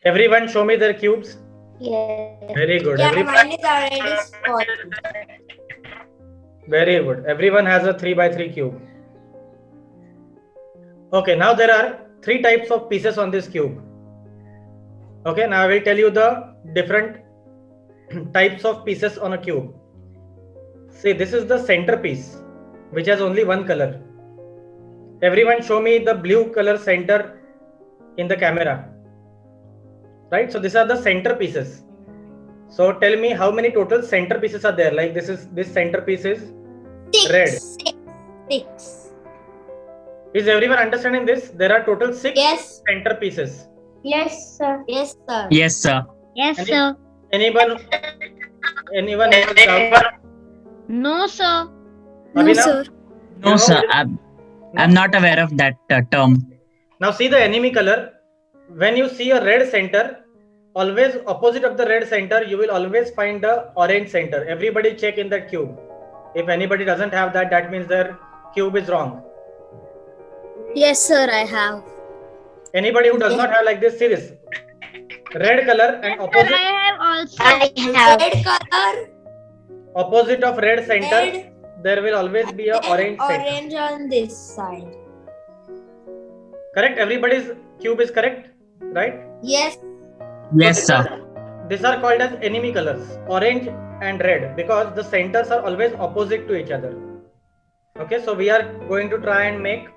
Everyone show me their cubes. Yes. Very good. Yeah, mine is already spoiled. Very good. Everyone has a 3x3 cube. Okay, now there are 3 types of pieces on this cube. Okay, now I will tell you the different types of pieces on a cube. See, this is the centerpiece, which has only one color. Everyone show me the blue color center in the camera. Right, so these are the centerpieces. So tell me how many total centerpieces are there. Like this centerpiece is red. Six. Is everyone understanding this? There are total 6 Yes. centerpieces. Yes, sir. Yes, sir. Yes, sir. Yes, Any- sir. Anyone has doubt? No, sir. Abhinav? No, sir. I'm not aware of that term. Now see the enemy color. When you see a red center, always opposite of the red center, you will always find the orange center. Everybody check in that cube. If anybody doesn't have that, that means their cube is wrong. Yes, sir, I have. Anybody who does not have like this, see this. Red color and opposite have also. Red color, opposite of red center, red, there will always be a and orange center. orange on this side. Correct? Everybody's cube is correct, right? Yes. Yes, sir. These are called as enemy colors, orange and red, because the centers are always opposite to each other. Okay, so we are going to try and make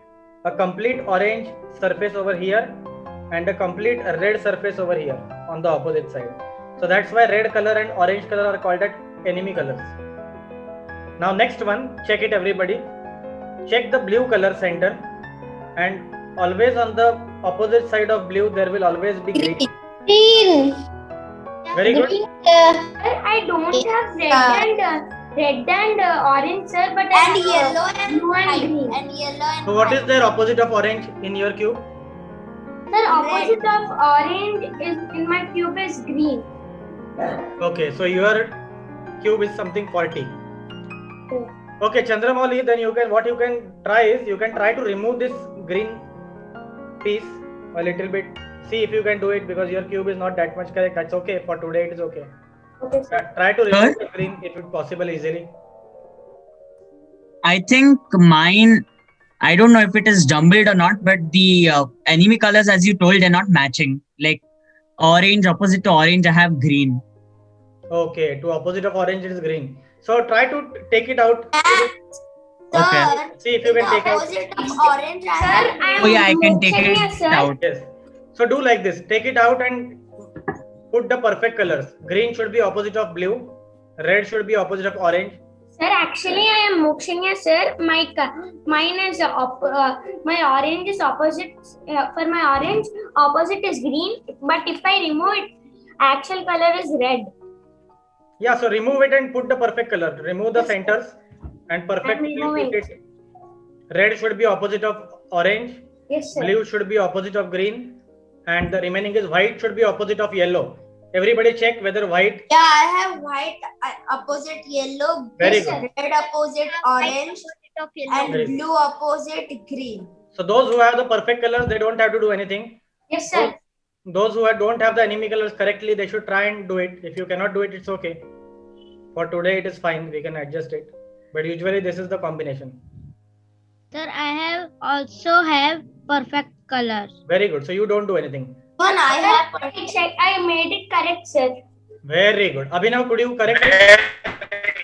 a complete orange surface over here and a complete red surface over here on the opposite side. So that's why red color and orange color are called as enemy colors. Now next one, check it everybody. Check the blue color center, and always on the opposite side of blue there will always be green. Green. Very good. I don't have red and orange, sir, but I And have yellow and blue and white. green. And yellow and So what white. is their opposite of orange in your cube? Sir, opposite of orange is in my cube is green. Okay, so your cube is something faulty. Okay, Chandramouli, then what you can try is you can try to remove this green piece a little bit. See if you can do it, because your cube is not that much correct. That's okay. For today it is okay. Okay, sir. Try to remove the green if it's possible easily. I think mine, I don't know if it is jumbled or not, but the enemy colors, as you told, they're not matching. Like orange, opposite to orange, I have green. Okay, to opposite of orange it is green. So try to take it out. Okay. Sir, See if you in can the take out. opposite of orange, I have Oh yeah, I can take Moksha, it sir. out. Yes. So do like this. Take it out and put the perfect colors. Green should be opposite of blue. Red should be opposite of orange. Sir, actually, I am Mokshanya, sir. Mine is my orange is opposite. For my orange, opposite is green. But if I remove it, actual color is red. Yeah, so remove it and put the perfect color. Remove the centers and perfectly I'm put removing. it. Red should be opposite of orange. Yes, sir. Blue should be opposite of green. And the remaining is white should be opposite of yellow. Everybody check whether white. Yeah, I have white opposite yellow, Very Yes, good. sir. red opposite orange, and Very good. blue opposite green. So those who have the perfect colors, they don't have to do anything. Yes, sir. Those who don't have the enemy colors correctly, they should try and do it. If you cannot do it, it's okay. For today, it is fine. We can adjust it. But usually, this is the combination. Sir, I also have perfect colors. Very good. So you don't do anything. One I have. I made it correct, sir. Very good. Abhinav, could you correct it?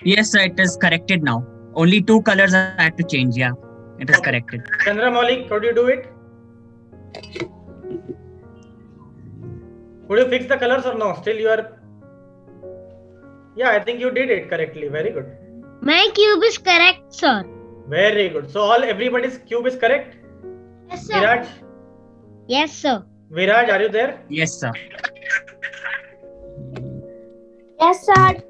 Yes, sir, it is corrected now. Only 2 colors I had to change. Yeah, it is corrected. Chandramouli, could you do it? Could you fix the colors or no? Still you are... Yeah, I think you did it correctly. Very good. My cube is correct, sir. Very good. So everybody's cube is correct? Yes, Viraj? Yes, sir. Viraj, are you there? Yes, sir. Yes, sir.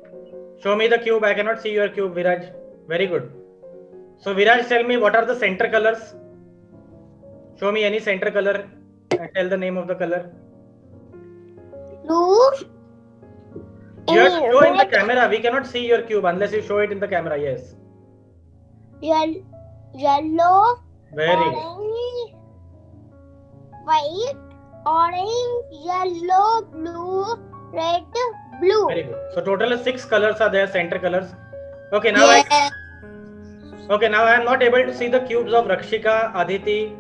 Show me the cube. I cannot see your cube, Viraj. Very good. So Viraj, tell me what are the center colors? Show me any center color and tell the name of the color. Blue. You have to show in the camera. We cannot see your cube unless you show it in the camera. Yes. Yellow. Very good. Orange. White. orange, yellow, blue, red, blue. Very good. So total is 6 colors are there, center colors. Okay, now Yes. now I am not able to see the cubes of Rakshika, Aditi,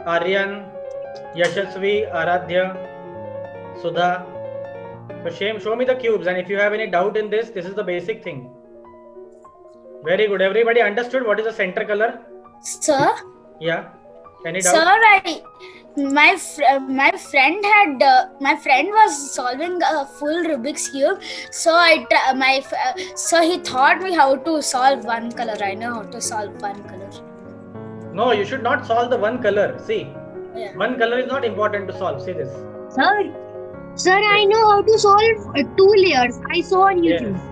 Aryan, Yashasvi, Aradhya, Sudha. So show me the cubes, and if you have any doubt in this is the basic thing. Very good. Everybody understood what is the center color? Sir, Yeah. Any doubt? sir, my friend was solving a full Rubik's cube, so so he taught me how to solve one color. I know how to solve one color. No, you should not solve the one color. See, Yeah. one color is not important to solve. See this. Sir, I know how to solve 2 layers. I saw on YouTube. Yes.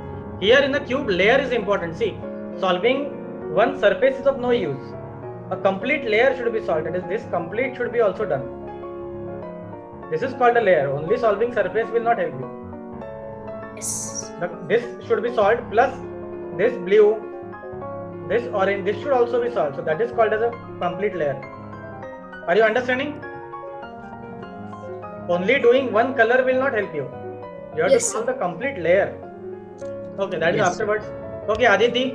Here in the cube, layer is important. See, solving one surface is of no use. A complete layer should be solved. That is, this complete should be also done. This is called a layer. Only solving surface will not help you. Yes. This should be solved plus this blue, this orange. This should also be solved. So that is called as a complete layer. Are you understanding? Only doing one color will not help you. You have Yes, to solve the complete layer. Okay, that is Yes, afterwards. Okay, Aditi,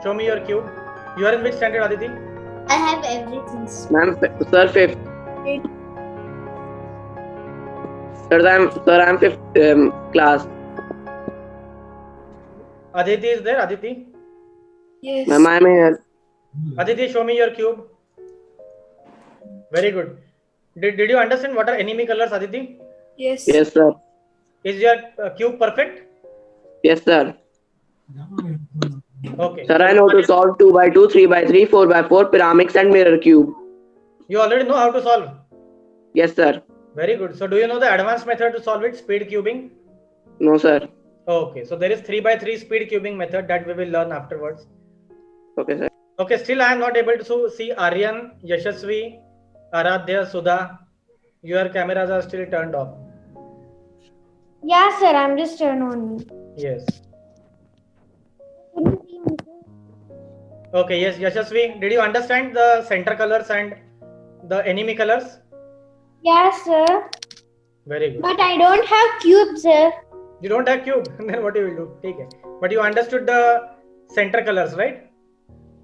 show me your cube. You are in which standard, Aditi? I have everything. Ma'am, sir, fifth. Sir, I'm fifth class. Aditi is there, Aditi? Yes. Ma'am, I'm here. Aditi, show me your cube. Very good. Did you understand what are enemy colors, Aditi? Yes. Yes, sir. Is your cube perfect? Yes, sir. Okay. Sir, I know to solve 2 by 2, 3 by 3, 4 by 4 pyramids and mirror cube. You already know how to solve. Yes, sir. Very good. So do you know the advanced method to solve it, speed cubing? No, sir. Okay. So there is 3 by 3 speed cubing method that we will learn afterwards. Okay, sir. Okay. Still I am not able to see Aryan, Yashasvi, Aradhya, Sudha. Your cameras are still turned off. Yeah, sir, I'm just turned on. Yes. Okay. Yes, Yashasvi. Did you understand the center colors and the enemy colors? Yes, sir. Very good. But I don't have cube, sir. You don't have cube. Then what you will do? Take it. But you understood the center colors, right?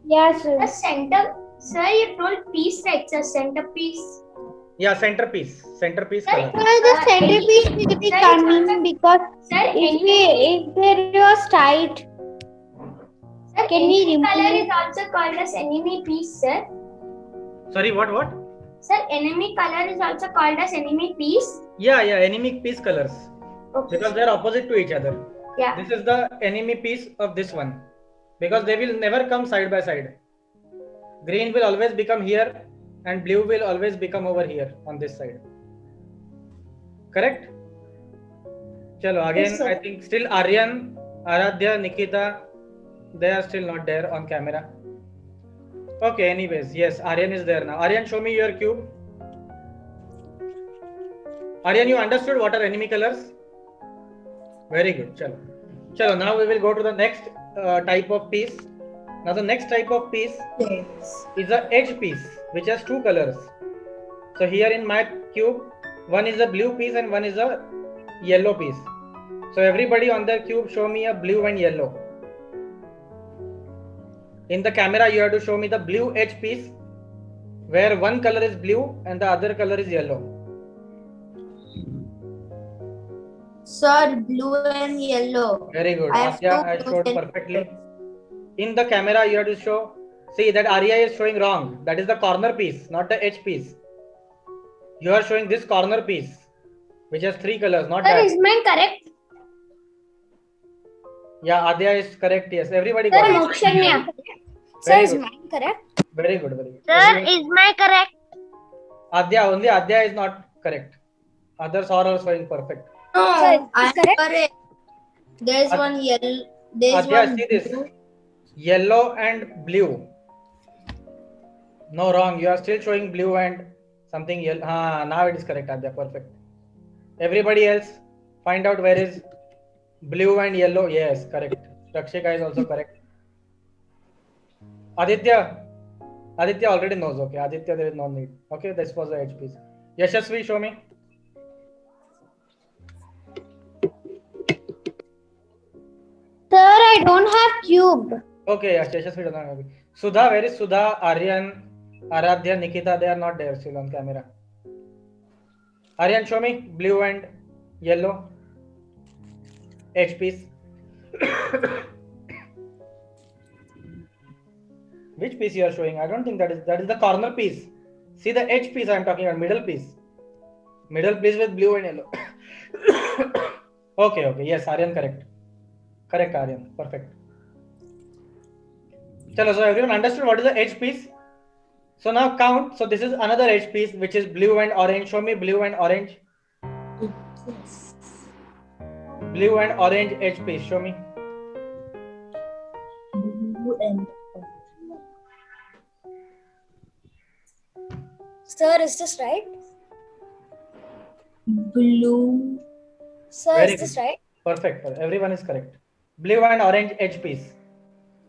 Yes, sir. The center, sir, you told piece, right? It's a centerpiece. Yeah, centerpiece. Centerpiece Sir, color. The centerpiece will be Sir, coming because Sir, if it was tight, sir, can we enemy remove color it? is also called as enemy piece, sir. Sorry, what? Sir, enemy color is also called as enemy piece. Yeah, enemy piece colors. Okay. Because they are opposite to each other. Yeah. This is the enemy piece of this one. Because they will never come side by side. Green will always become here and blue will always become over here on this side. Correct? Chalo, again, Yes, sir. I think still Aryan, Aradhya, Nikita, they are still not there on camera. Okay, anyways, yes, Aryan is there now. Aryan, show me your cube. Aryan, you understood what are enemy colors? Very good. Chalo, now we will go to the next type of piece. Now the next type of piece is a edge piece which has 2 colors. So here in my cube, one is a blue piece and one is a yellow piece. So everybody on their cube show me a blue and yellow. In the camera you have to show me the blue edge piece where one color is blue and the other color is yellow. Sir, blue and yellow. Very good. I have Arya two has showed blue perfectly. In the camera you have to show. See that Arya is showing wrong. That is the corner piece, not the edge piece. You are showing this corner piece which has 3 colors, not Sir, that. is mine correct? Yeah, Adya is correct. Yes, everybody Sir, got it. Mokshanya. Sir, Very is good. mine correct? Very good. Very good. Sir, Everybody- is my correct? Adya, only Adya is not correct. Others are all showing perfect. No, Sir, is I'm correct? correct. There's Ad- one yellow. There's Adya, one see this. blue. Yellow and blue. No, wrong. You are still showing blue and something yellow. Now it is correct, Adya. Perfect. Everybody else, find out where is blue and yellow. Yes, correct. Rakshika is also correct. Aditya already knows. Okay, Aditya, there is no need. Okay, this was the edge piece. Yashasvi, show me. Sir, I don't have cube. Okay, yeah, Yashasvi doesn't have it. Sudha, where is Sudha, Aryan, Aradhya, Nikita? They are not there still on camera. Aryan, show me blue and yellow edge piece. Which piece you are showing? I don't think that is the corner piece. See the edge piece I am talking about, middle piece. Middle piece with blue and yellow. Okay, yes, Aryan, correct. Correct, Aryan, perfect. Chalo, so everyone understood what is the edge piece? So now count. So this is another edge piece which is blue and orange. Show me blue and orange. Blue and orange edge piece. Show me. Blue and Sir, is this right? blue. Sir, Very is this good. right? Perfect. Everyone is correct. Blue and orange edge piece.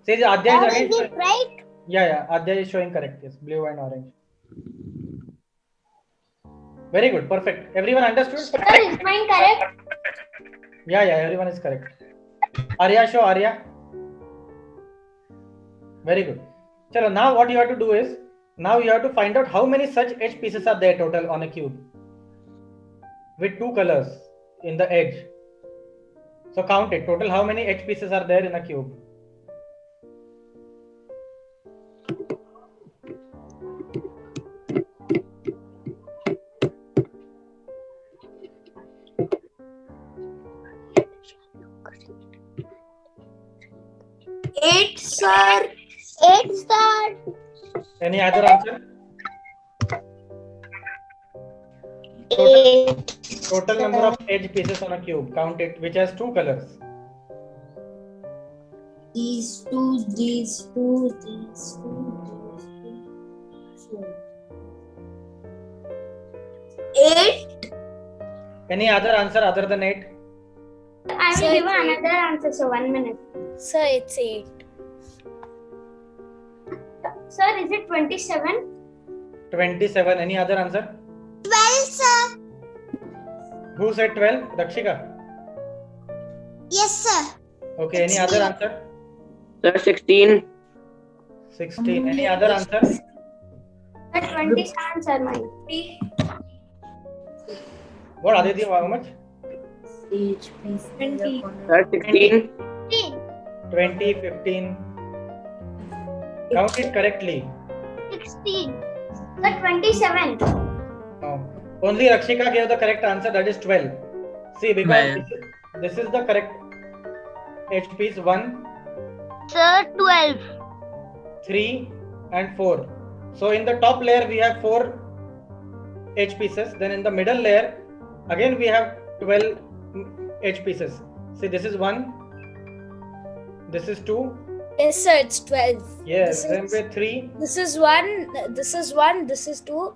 See, the Adya is again. Is it right? Yeah. Adya is showing correct. Yes, blue and orange. Very good. Perfect. Everyone understood? Sir, is mine correct? Yeah. Everyone is correct. Arya, show Arya. Very good. Chalo, now what you have to do is, now you have to find out how many such edge pieces are there total on a cube with two colors in the edge. So count it. Total how many edge pieces are there in a cube? Eight, sir. 8, sir. Any other answer? 8. Total number of edge pieces on a cube. Count it, which has two colors. These two, these two, these two, these two. 8. Any other answer other than 8? I will Sir, give it's eight. another answer. So 1 minute. Sir, it's 8. Sir, is it 27? 27. Any other answer? 12, sir. Who said 12? Rakshika. Yes, sir. Okay. Any other answer? Sir, 16. 16. Any other answer? Sir, 27, sir, mine. What Aditya? How much? Each piece. 20. Sir, 16. 15. 20, 15. Count it correctly. 16. Sir, 27. No. Only Rakshika gave the correct answer. That is 12. See, because 12. this is the correct edge piece. 1, Sir, 12. 3, and 4. So in the top layer we have 4 edge pieces. Then in the middle layer again we have 12 edge pieces. See, this is 1. This is 2. Yes, sir, it's 12. Yes. This Then is- with 3. This is 1, this is 1, this is 2,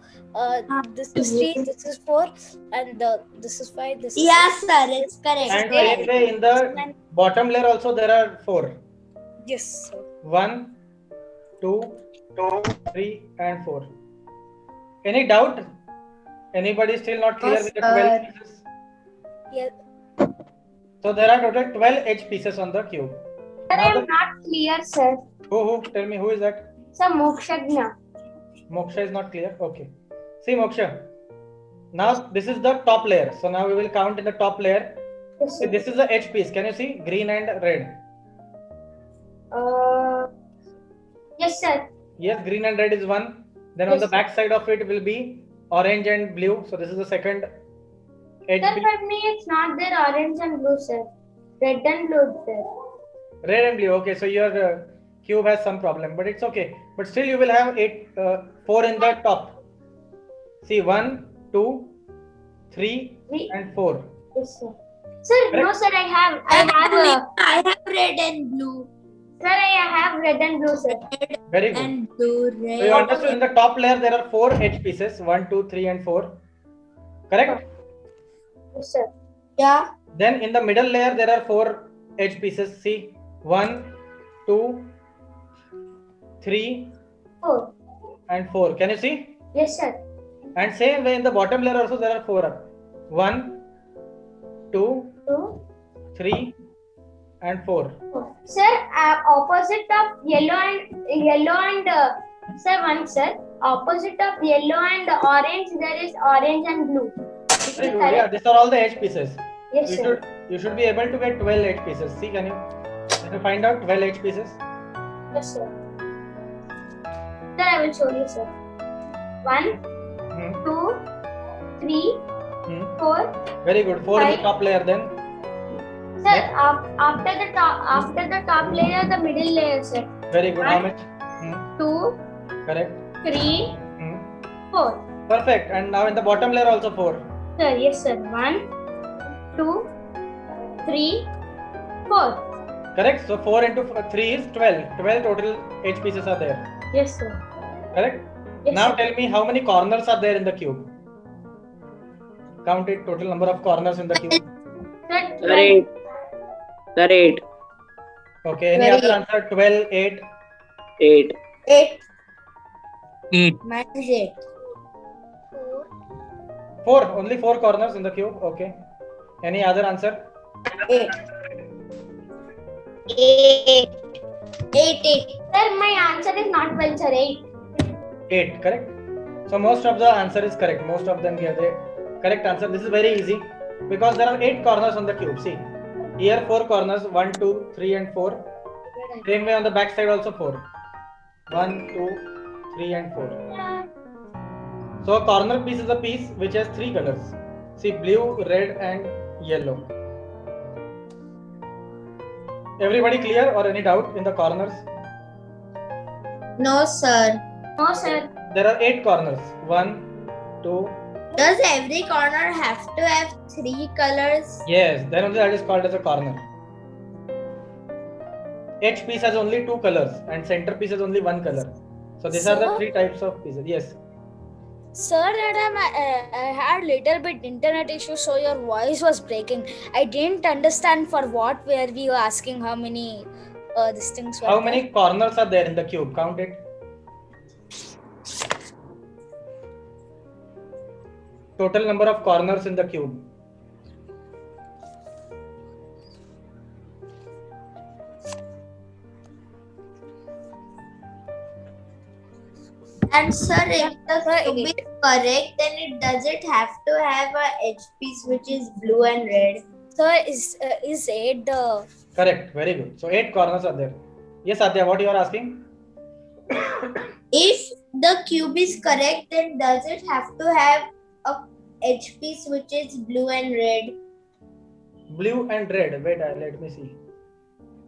this is 3, this is 4, and this is 5, this is Yes, sir, it's correct. And same way in the bottom layer also there are 4. Yes, sir. 1, 2, 3, and 4. Any doubt? Anybody still not clear Yes, with the 12 sir. pieces? Yeah. So there are total 12 edge pieces on the cube. Sir, I Now am not clear, sir. Who? Tell me, who is that? Sir, Mokshagna. Moksha is not clear. Okay. See, Moksha. Now this is the top layer. So now we will count in the top layer. Yes, See, sir. this is the edge piece. Can you see? Green and red. Yes, sir. Yes, green and red is one. Then on Yes, the sir. back side of it will be orange and blue. So this is the second edge Sir, piece. for me, it's not there orange and blue, sir. Red and blue is there. Red and blue. Okay, so your cube has some problem, but it's okay. But still, you will have 4 in the top. See, 1, 2, 3, Three. and 4. Yes, sir. Sir, no, Correct. sir, I have red and blue. sir, I have red and blue, sir. Very good. And blue, So you red. understood in the top layer there are 4 edge pieces. 1, 2, 3, and 4. Correct? Yes, sir. Yeah. Then in the middle layer there are 4 edge pieces. See, 1, 2, 3, 4. and 4. Can you see? Yes, sir. And same way in the bottom layer also there are 4. 1, 2, 2, 3, and 4. Sir, opposite of yellow and sir, one sir. Opposite of yellow and orange, there is orange and blue. Is Very it good. correct? Yeah, these are all the edge pieces. Yes, sir. You should be able to get 12 edge pieces. See, can you find out 12 edge pieces? Yes, sir. Sir, I will show you, sir. 1, Hmm. 2, 3, Hmm. 4. Very good. 4 is the Five. top layer then. Sir, after the top layer, the middle layer, sir. Very good. How One. much? Hmm. 2, Correct. 3, Hmm. 4. Perfect. And now in the bottom layer also 4. Sir, yes, sir. 1, 2, 3, 4. Correct. So 4 into 3 is 12. 12 total edge pieces are there. Yes, sir. Correct. Yes, Now sir. tell me how many corners are there in the cube. Count it. Total number of corners in the cube. Sir, Sir, 8. Sir, 8. Okay. Any Very other answer? 12, 8. 8. 8. 8. Mine is 8. 4. Only 4 corners in the cube. Okay. Any other answer? 8. 8. 8. Sir, my answer is not 12, sir. 8. 8. Correct. So most of the answer is correct. Most of them give the correct answer. This is very easy because there are 8 corners on the cube. See, here 4 corners. 1, 2, 3 and 4. Same way on the back side also 4. 1, 2, 3 and 4. So a corner piece is a piece which has 3 colors. See, blue, red and yellow. Everybody clear or any doubt in the corners? No, sir. No, sir. There are 8 corners. 1, 2. Does every corner have to have 3 colors? Yes, then only that is called as a corner. Edge piece has only 2 colors and center piece has only 1 color. So these are the Sir? 3 types of pieces. Yes. Sir, that time I had little bit internet issue, so your voice was breaking. I didn't understand for what were we asking how many these things were. How there. many corners are there in the cube? Count it. Total number of corners in the cube. And sir, if the Sir, cube is 8. correct, then it does it have to have a edge piece which is blue and red? Sir, is 8 the Correct. Very good. So 8 corners are there. Yes, Adya, what you are asking? If the cube is correct, then does it have to have a edge piece which is blue and red? Blue and red. Wait, let me see.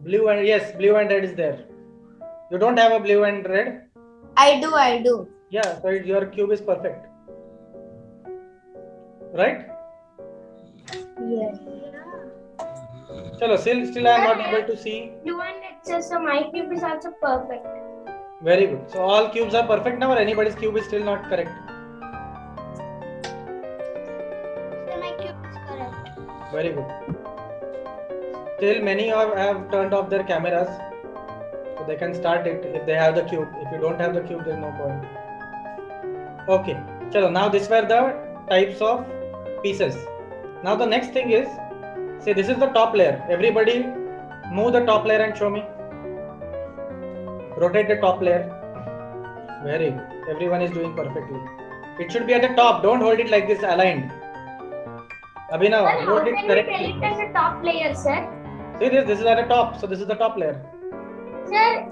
Blue and yes, blue and red is there. You don't have a blue and red? I do. Yeah, so your cube is perfect. Right? Yes. Chalo, still I am not able to see. Blue and red, sir. So my cube is also perfect. Very good. So all cubes are perfect now or anybody's cube is still not correct? So my cube is correct. Very good. Still many have turned off their cameras. So they can start it if they have the cube. If you don't have the cube, there's no point. Okay. Chalo, now these were the types of pieces. Now the next thing is, say this is the top layer. Everybody move the top layer and show me. Rotate the top layer. Very good. Everyone is doing perfectly. It should be at the top. Don't hold it like this aligned. Abhinav, Sir, how hold can it we tell correctly. it as a top layer, sir? See this is at the top. So this is the top layer. Sir,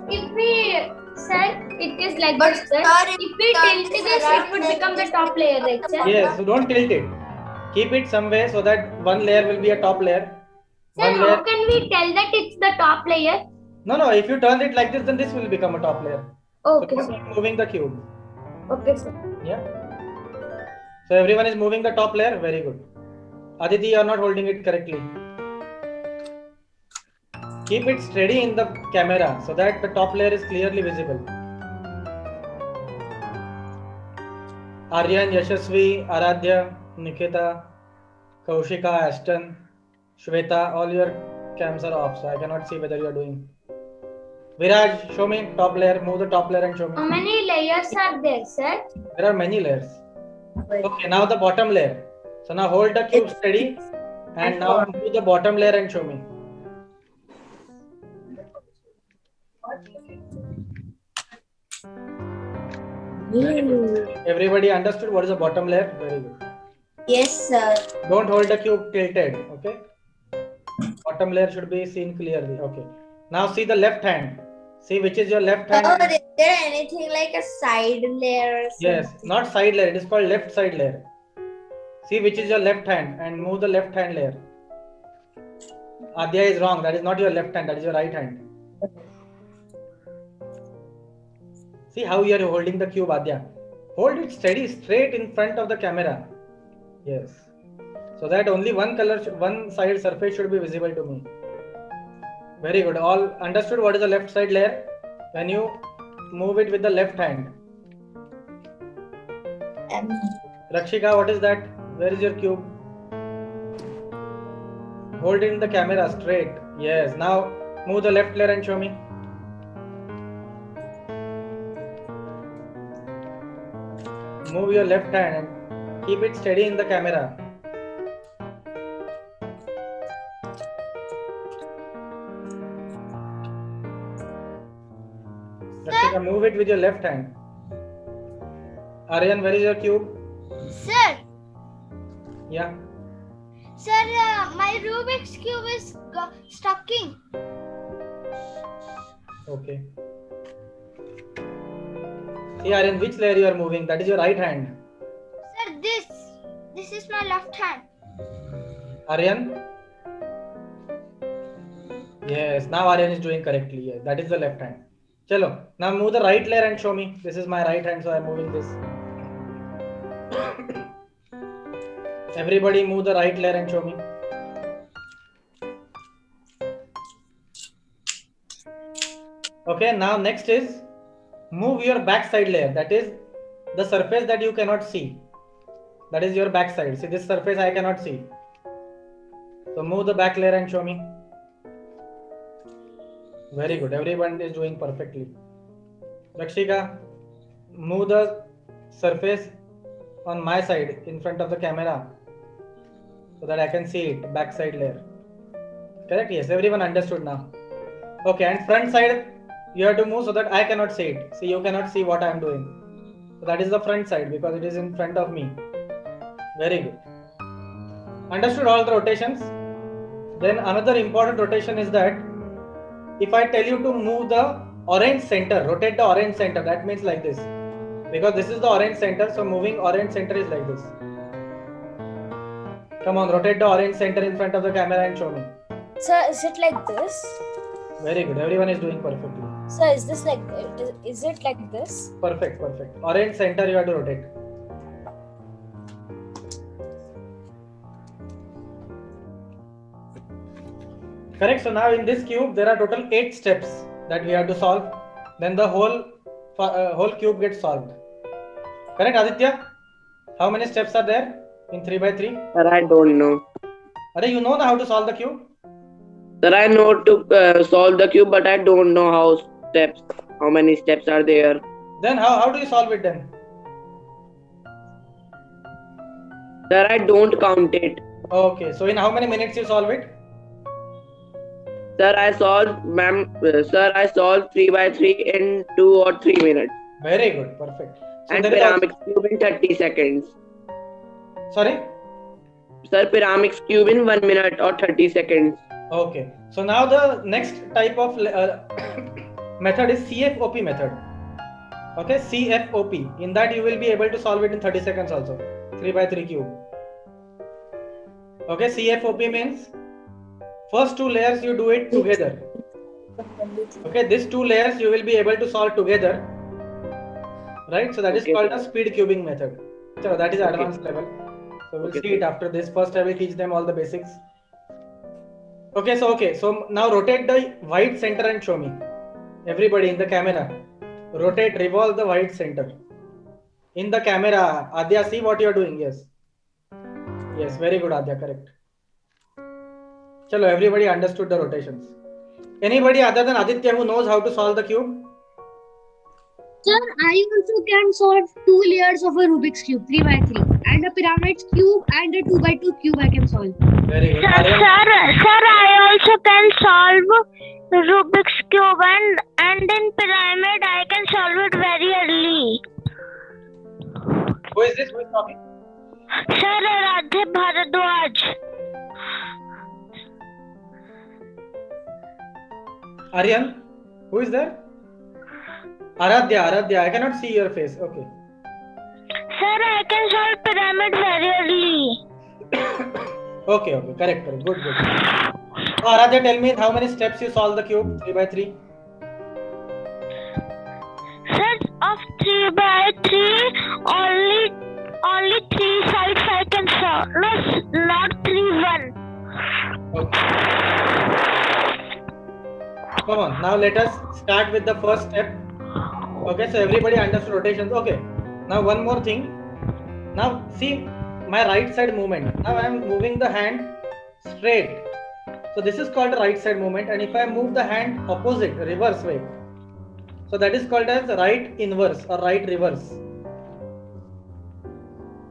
it is like But this, sir. sir, If we tilt this, it would become the top layer, right, sir? Yes, so don't tilt it. Keep it some way so that one layer will be a top layer. Sir, One how layer. can we tell that it's the top layer? No, if you turn it like this, then this will become a top layer. Okay, So sir. keep moving the cube. Okay, sir. Yeah. So everyone is moving the top layer. Very good. Aditi, you are not holding it correctly. Keep it steady in the camera so that the top layer is clearly visible. Aryan, Yashasvi, Aradhya, Nikita, Kaushika, Ashton, Shweta, all your cams are off, so I cannot see whether you are doing. Viraj, show me top layer. Move the top layer and show How me. many layers are there, sir? There are many layers. Okay, now the bottom layer. So now hold the cube steady and now move the bottom layer and show me. Very good. Everybody understood what is the bottom layer? Very good. Yes, sir. Don't hold the cube tilted. Okay. Bottom layer should be seen clearly. Okay. Now see the left hand. See which is your left hand. Or is there anything like a side layer or something? Yes, not side layer. It is called left side layer. See which is your left hand and move the left hand layer. Adya is wrong. That is not your left hand. That is your right hand. See how you are holding the cube, Adya. Hold it steady, straight in front of the camera. Yes. So that only one color, one side surface should be visible to me. Very good. All understood what is the left side layer? When you move it with the left hand. Rakshika, what is that? Where is your cube? Hold it in the camera straight. Yes. Now move the left layer and show me. Move your left hand and keep it steady in the camera. Rakshika, move it with your left hand. Aryan, where is your cube? Sir, Yeah. sir, my Rubik's cube is stucking. Okay. See, Aryan, which layer you are moving? That is your right hand. Sir, this is my left hand. Aryan? Yes, now Aryan is doing correctly. Yes, that is the left hand. Chalo, now move the right layer and show me. This is my right hand, so I am moving this. Everybody move the right layer and show me. Okay, now next is move your backside layer. That is the surface that you cannot see. That is your backside. See, this surface I cannot see. So move the back layer and show me. Very good. Everyone is doing perfectly. Rakshika, move the surface on my side in front of the camera so that I can see it. Backside layer. Correct? Yes. Everyone understood now. Okay. And front side, you have to move so that I cannot see it. See, you cannot see what I am doing. So that is the front side because it is in front of me. Very good. Understood all the rotations? Then another important rotation is that if I tell you to move the orange center, rotate the orange center, that means like this. Because this is the orange center, so moving orange center is like this. Come on, rotate the orange center in front of the camera and show me. Sir, is it like this? Very good. Everyone is doing perfectly. Sir, is this like, is it like this? Perfect, perfect. Orange center you have to rotate. Correct. So now in this cube, there are total 8 steps that we have to solve. Then the whole cube gets solved. Correct, Aditya? How many steps are there in 3x3? Sir, I don't know. Are you know how to solve the cube? Sir, I know to solve the cube, but I don't know how many steps are there. Then how do you solve it then? Sir, I don't count it. Okay. So in how many minutes you solve it? Sir, I solved 3x3 in 2 or 3 minutes. Very good. Perfect. So And there is Pyramid's cube in 30 seconds. Sorry? Sir, Pyramid's cube in 1 minute or 30 seconds. Okay. So now the next type of method is CFOP method. Okay, CFOP. In that you will be able to solve it in 30 seconds also. 3x3 cube. Okay, CFOP means first 2 layers you do it together. Okay, these 2 layers you will be able to solve together. Right? So that is called a speed cubing method. So that is advanced level. So we'll see it after this. First I will teach them all the basics. Okay, so now rotate the white center and show me. Everybody in the camera. Rotate, revolve the white center. In the camera. Adya, see what you are doing. Yes. Yes, very good, Adya, correct. Chalo, everybody understood the rotations. Anybody other than Aditya who knows how to solve the cube? Sir, I also can solve 2 layers of a Rubik's Cube, 3x3, and a Pyramid's Cube and a 2x2 cube I can solve. Very good. Sir, I also can solve Rubik's Cube and in Pyramid I can solve it very early. Who is this? Who is talking? Sir, Radhe Bharadwaj. Aryan? Who is there? Aradhya. I cannot see your face. Okay. Sir, I can solve pyramid very early. Okay. Correct. Good. So, Aradhya, tell me how many steps you solve the cube 3 by 3? Sir, of 3 by 3, only 3 sides I can solve. No, not 3, 1. Okay. Come on. Now let us start with the first step. Okay. So everybody understood rotations. Okay. Now one more thing. Now see my right side movement. Now I am moving the hand straight. So this is called right side movement. And if I move the hand opposite, reverse way, so that is called as right inverse or right reverse.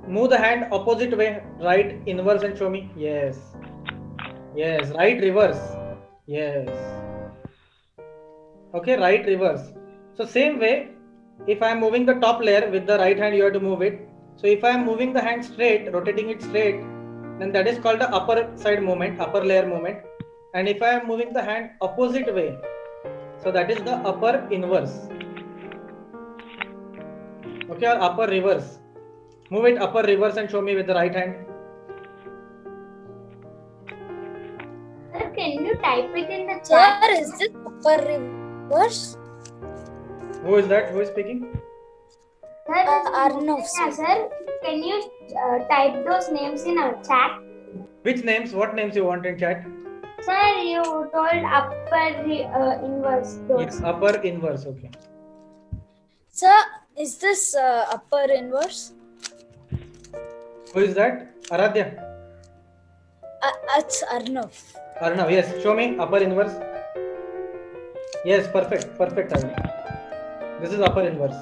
Move the hand opposite way, right inverse, and show me. Yes. Right reverse. Yes. Okay, right reverse. So same way, if I am moving the top layer with the right hand, you have to move it. So if I am moving the hand straight, rotating it straight, then that is called the upper side movement, upper layer movement. And if I am moving the hand opposite way, so that is the upper inverse. Okay, or upper reverse. Move it upper reverse and show me with the right hand. Sir, can you type it in the Sir, chat? is this upper reverse? Who is that? Who is speaking? Sir, Arnav, yeah, sir, can you type those names in our chat? Which names? What names you want in chat? Sir, you told upper inverse. Yes, upper inverse. Okay. Sir, is this upper inverse? Who is that? Aradhya. It's Arnav. Arnav, yes. Show me upper inverse. Yes, perfect. Arnav. This is upper inverse.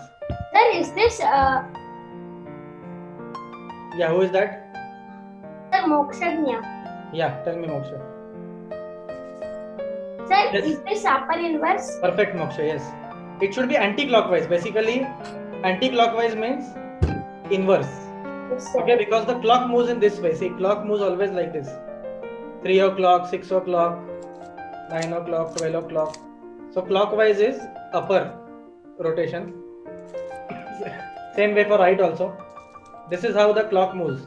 Sir, is this Yeah, who is that? Sir Mokshagnya? Yeah, tell me Moksha. Sir, Yes. is this upper inverse? Perfect Moksha, yes. It should be anti-clockwise. Basically, anti-clockwise means inverse. Yes, sir. Okay, because the clock moves in this way. See, clock moves always like this. 3 o'clock, 6 o'clock, 9 o'clock, 12 o'clock. So clockwise is upper rotation. Same way for right also. This is how the clock moves.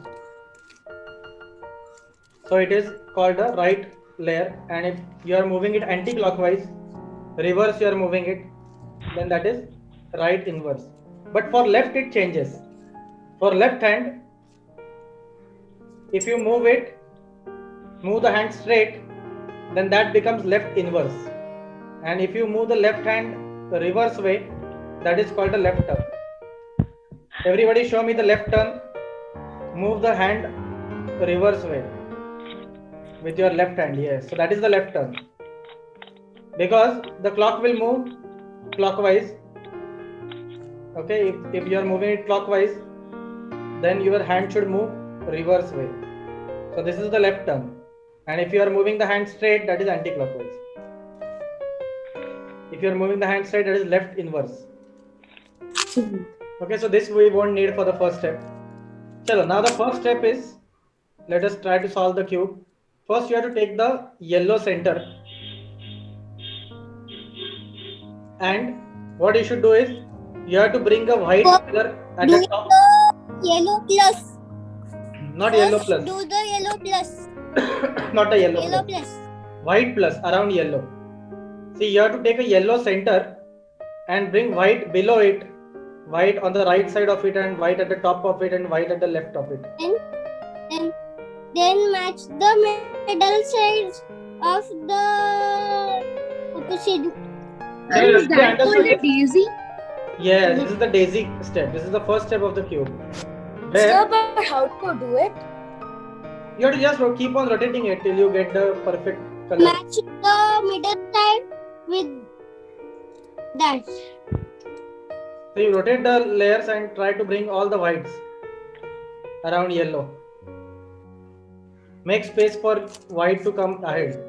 So it is called the right layer, and if you are moving it anti-clockwise, reverse you are moving it, then that is right inverse. But for left it changes. For left hand, if you move the hand straight, then that becomes left inverse. And if you move the left hand the reverse way, that is called the left turn. Everybody show me the left turn. Move the hand reverse way with your left hand. Yes, so that is the left turn. Because the clock will move clockwise. Okay, if you are moving it clockwise, then your hand should move reverse way. So this is the left turn. And if you are moving the hand straight, that is anti-clockwise. If you are moving the hand straight, that is left inverse. Okay, so this we won't need for the first step. Chalo, now the first step is, let us try to solve the cube. First you have to take the yellow center. And what you should do is, you have to bring a white color at the top. Yellow plus. Not yellow plus. Do the yellow plus. Not a yellow Yellow plus. plus. White plus around yellow. See, you have to take a yellow center and bring white below it, white on the right side of it, and white at the top of it, and white at the left of it. And then match the middle sides of the opposite. Chalo, Is that called understood a this? daisy? Yes, this is the daisy step. This is the first step of the cube. Sir, There, but how to do it? you have to just keep on rotating it till you get the perfect color. Match the middle side with that. So you rotate the layers and try to bring all the whites around yellow. Make space for white to come ahead.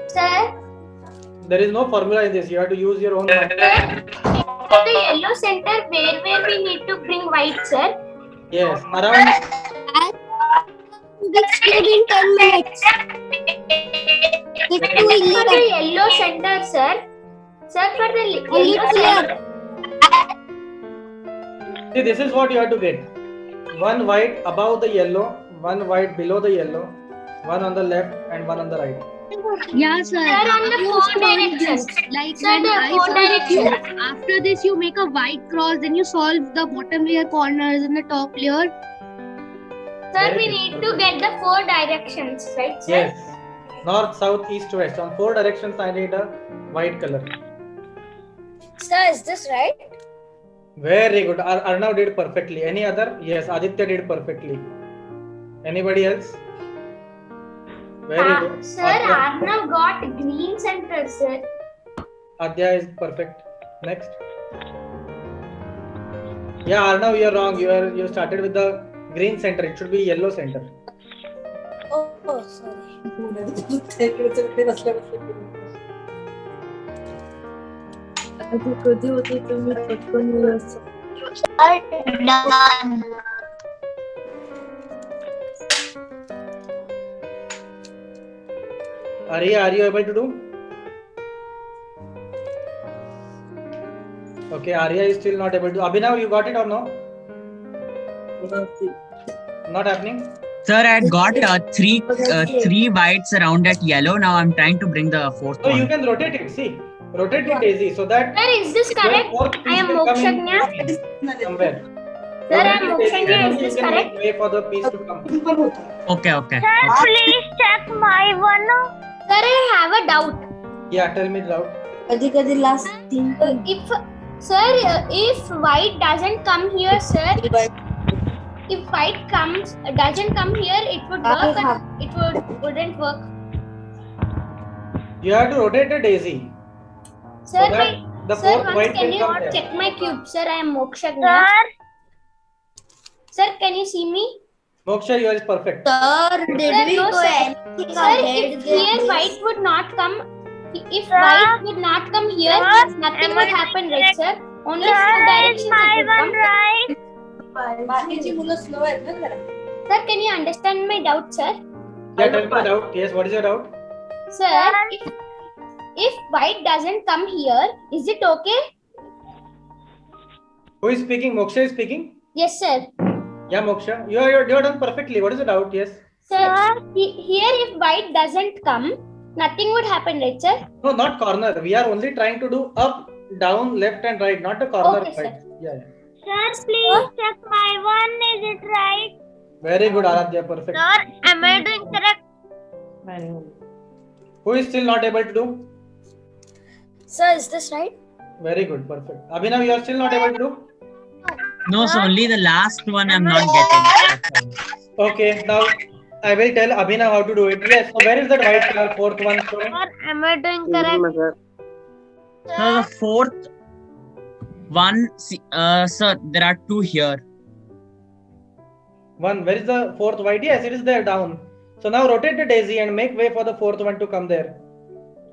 Sir, There is no formula in this. You have to use your own mind. At the yellow center, where we need to bring white, sir? Yes, around. Rubik's Cube in 10 minutes. With 2 For the 11. yellow center, sir. Sir, for the Only yellow two center. See, this is what you have to get. One white above the yellow, one white below the yellow, one on the left and one on the right. Yeah, sir. Sir, on the I four also learned directions. this. Like Sir, when the I four saw the directions. cube, after this you make a white cross, then you solve the bottom layer corners and the top layer. Sir, Very we good. need to get the 4 directions, right, sir? Yes. North, south, east, west. On 4 directions, I need a white color. Sir, is this right? Very good. Arnav did perfectly. Any other? Yes, Aditya did perfectly. Anybody else? Very good. Sir, Adya, Arnav got green center, sir. Adya is perfect. Next. Yeah, Arnav, you're wrong. You started with the green center. It should be yellow center. Oh, sorry. Done. Arya, are you able to do? Okay, Arya is still not able to. Abhinav, you got it or no? Not happening? Sir, I had got three whites around that yellow. Now I'm trying to bring the fourth So you one. can rotate it. See, rotate it, Daisy, so that Sir, is this your correct? fourth I piece am will come in Mokshagnya. somewhere. Sir, I Rotate am it, Daisy, Mokshagnya. then Is only this you can correct? make way for the piece to come. Okay. Sir, please check my one. Sir, I have a doubt. Yeah, tell me the doubt. If white doesn't come here, sir, if white doesn't come here, it would work, but it wouldn't work. You have to rotate the Daisy. Sir, So that the sir, fourth once white can will you come there. check my cube, sir? I am Mokshagnya. Sir, Sir, can you see me? Moksha, yours is perfect. Sir, did Sir, we no, do sir. anything Sir, ahead if there? here white would not come, if Sir? white would not come here, Sir? nothing Am would I happen, correct? right, sir? Only Sir, 4 is directions my it would one come. right? Sir, can you understand my doubt, sir? Yeah, tell me the doubt. Yes, what is your doubt? Sir, if white doesn't come here, is it okay? Who is speaking? Moksha is speaking? Yes, sir. Yeah, Moksha. You're done perfectly. What is the doubt? Yes. Sir, here if white doesn't come, nothing would happen, right, sir? No, not corner. We are only trying to do up, down, left and right, not the corner Okay, sir. side. Yeah. Sir, please check my one. Is it right? Very good, Aradhya. Perfect. Sir, am I doing correct? Who is still not able to do? Sir, is this right? Very good. Perfect. Abhinav, you are still not able to do? No, so only the last one I'm not getting. That's all. Okay. Now I will tell Abhinav how to do it. Yes. So where is that white color? Fourth one. Show me. Sir, am I doing correct? Sir. So the fourth one, sir, there are 2 here. One. Where is the fourth white? Yes, it is there down. So now rotate the daisy and make way for the fourth one to come there.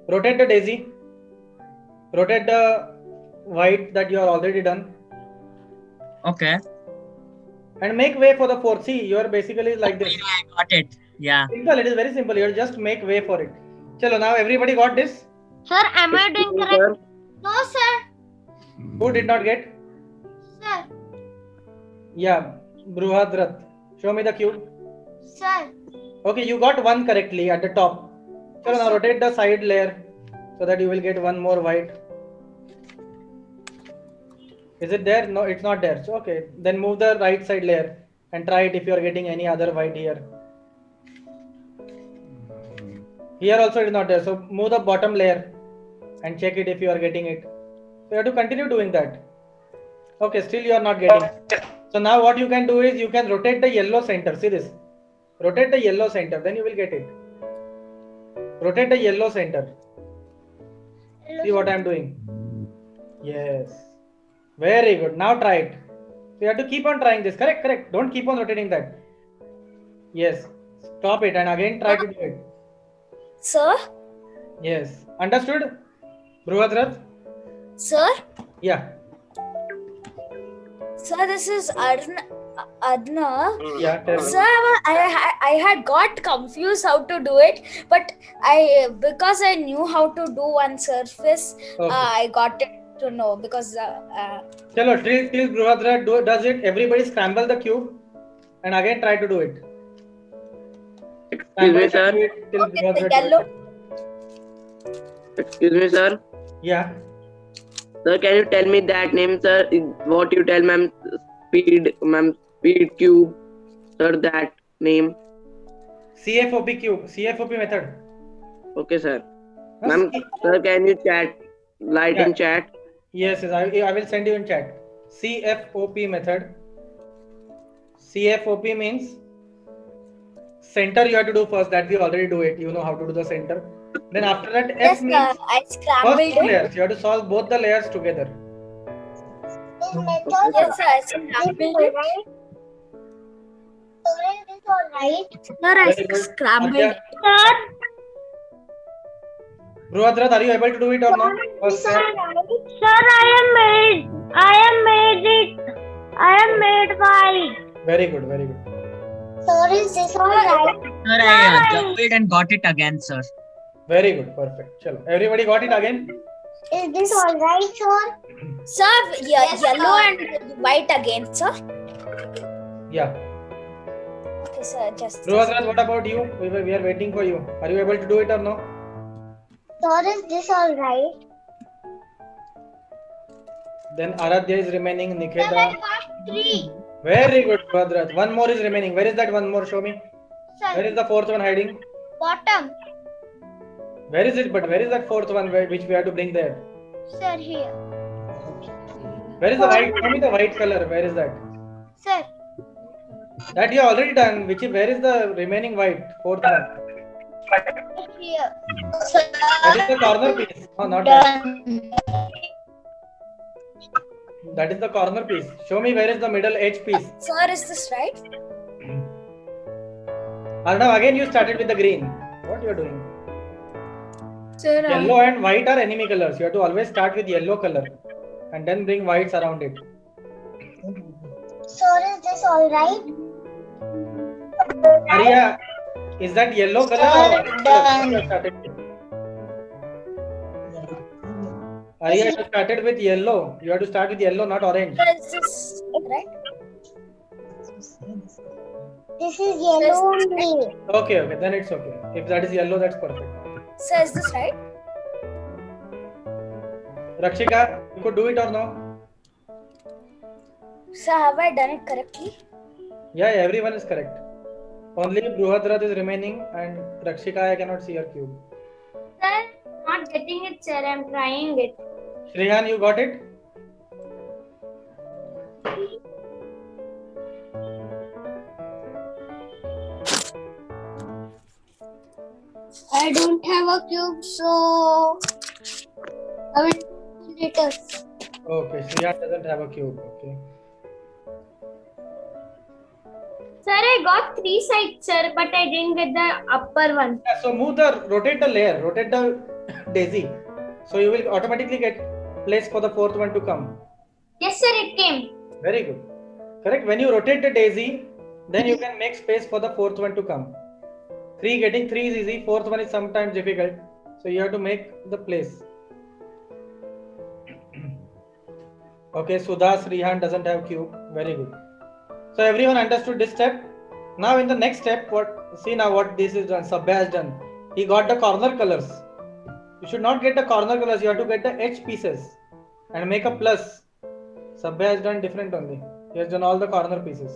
Rotate the daisy. Rotate the white that you are already done. Okay. And make way for the fourth. See, you are basically like this. I got it. Yeah. Simple. It is very simple. You just make way for it. Chalo, now everybody got this? Sir, am I doing correct? No, sir. Who did not get? Sir. Yeah. Bruhadrat. Show me the cube. Sir. Okay, you got one correctly at the top. Chalo, now rotate the side layer so that you will get one more white. Is it there? No, it's not there. So, okay. Then move the right side layer and try it if you are getting any other white here. Here also it is not there. So move the bottom layer and check it if you are getting it. So you have to continue doing that. Okay, still you are not getting. So now what you can do is you can rotate the yellow center. See this. Rotate the yellow center, then you will get it. Rotate the yellow center. See what I am doing. Yes. Very good. Now try it. So you have to keep on trying this. Correct, correct. Don't keep on rotating that. Yes. Stop it and again try to do it. Sir? Yes. Understood? Bruhadrat? Sir? Yeah. Sir, this is Arnav. Yeah, tell me. Sir, I had got confused how to do it, but because I knew how to do one surface, Okay. I got it to know because Chalo, till Bruhadra does it, everybody scramble the cube and again try to do it. Excuse me, sir. Do it till Okay, Bruhadra the do yellow. it. Excuse me, sir. Yeah. Sir, can you tell me that name, sir? What you tell, ma'am? Speed cube. Sir, that name. CFOP cube, CFOP method. Okay, sir. Huh? Ma'am, sir, can you write in chat? Yes, I will send you in chat. CFOP method. CFOP means center you have to do first. That we already do it. You know how to do the center. Then after that, F Yes, means I scrambled first two it. layers. You have to solve both the layers together. Yes, sir, I scrambled it. Sir, I Very good. scrambled Adya, it. Sir, Bruhadrat, are you able to do it or not? First step. sir, I am made white. Very good, very good. Sir, I jumbled and got it again, sir. Very good, perfect. Chalo. Everybody got it again? Is this alright, sir? Sir, yellow and white again, sir. Yeah. Okay, sir, just. Bruhadrat, what about you? We are waiting for you. Are you able to do it or no? Sir, is this alright? Then Aradhya is remaining, Sir, Nikeda. I got 3. Very good, Bruhadrat. One more is remaining. Where is that one more? Show me. Where Sir, is the fourth one hiding? bottom. Where is it? But where is that fourth one which we have to bring there? Sir, here. Where is the white? Show me the white color. Where is that? Sir, That you have already done. Where is the remaining white? Fourth one. here. That is the corner piece. No, not that. That is the corner piece. Show me where is the middle edge piece. Sir, is this right? Arnav, again you started with the green. What you are doing? Sir, Yellow and white are enemy colors. You have to always start with yellow color and then bring whites around it. Sir, is this alright? Arya, is that yellow color or white color? You started with? Arya, you started with yellow. You have to start with yellow, not orange. Sir, is this right? This is yellow only. Okay, then it's okay. If that is yellow, that's perfect. Sir, is this right? Rakshika, you could do it or no? Sir, have I done it correctly? Yeah, everyone is correct. Only Bruhadrat is remaining and Rakshika, I cannot see her cube. Sir, not getting it, sir. I'm trying it. Shreyan, you got it? I don't have a cube, so I will later. Okay, Shreyan doesn't have a cube. Okay. Sir, I got 3 sides, sir, but I didn't get the upper one. Yeah, so rotate the layer, rotate the daisy. So you will automatically get place for the fourth one to come. Yes, sir, it came. Very good. Correct. When you rotate the daisy, then you can make space for the fourth one to come. Getting 3 is easy. Fourth one is sometimes difficult. So you have to make the place. Okay, Sudha Srihan doesn't have cube. Very good. So everyone understood this step. Now in the next step, see now what this is done. Sabya has done. He got the corner colors. You should not get the corner colors. You have to get the edge pieces and make a plus. Sabya has done different only. He has done all the corner pieces.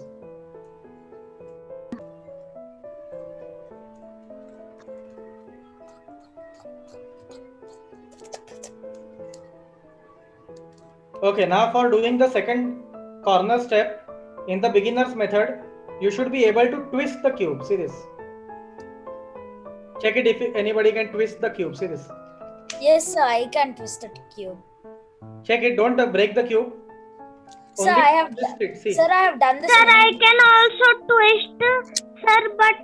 Okay, now for doing the second corner step, in the beginner's method, you should be able to twist the cube. See this. Check it if anybody can twist the cube. See this. Yes, sir, I can twist the cube. Check it. Don't break the cube. Sir, Only I have twist it. See. Sir, I have done this. Sir, I can also twist, sir, but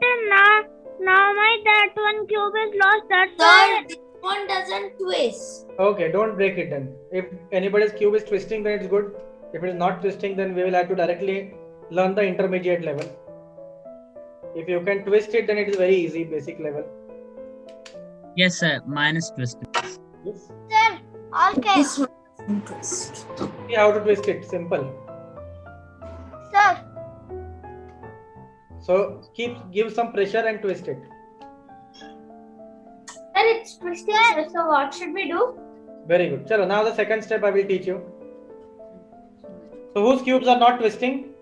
now my that one cube is lost. That's why. Sir, this one doesn't twist. Okay, don't break it then. If anybody's cube is twisting, then it's good. If it is not twisting, then we will have to directly learn the intermediate level. If you can twist it, then it is very easy, basic level. Yes, sir. Mine is twisted. Yes. Sir, okay. This one doesn't twist. See how to twist it. Simple. Sir, So give some pressure and twist it. Sir, it's twisting, sir. So what should we do? Very good. Chalo, now the second step I will teach you. So whose cubes are not twisting?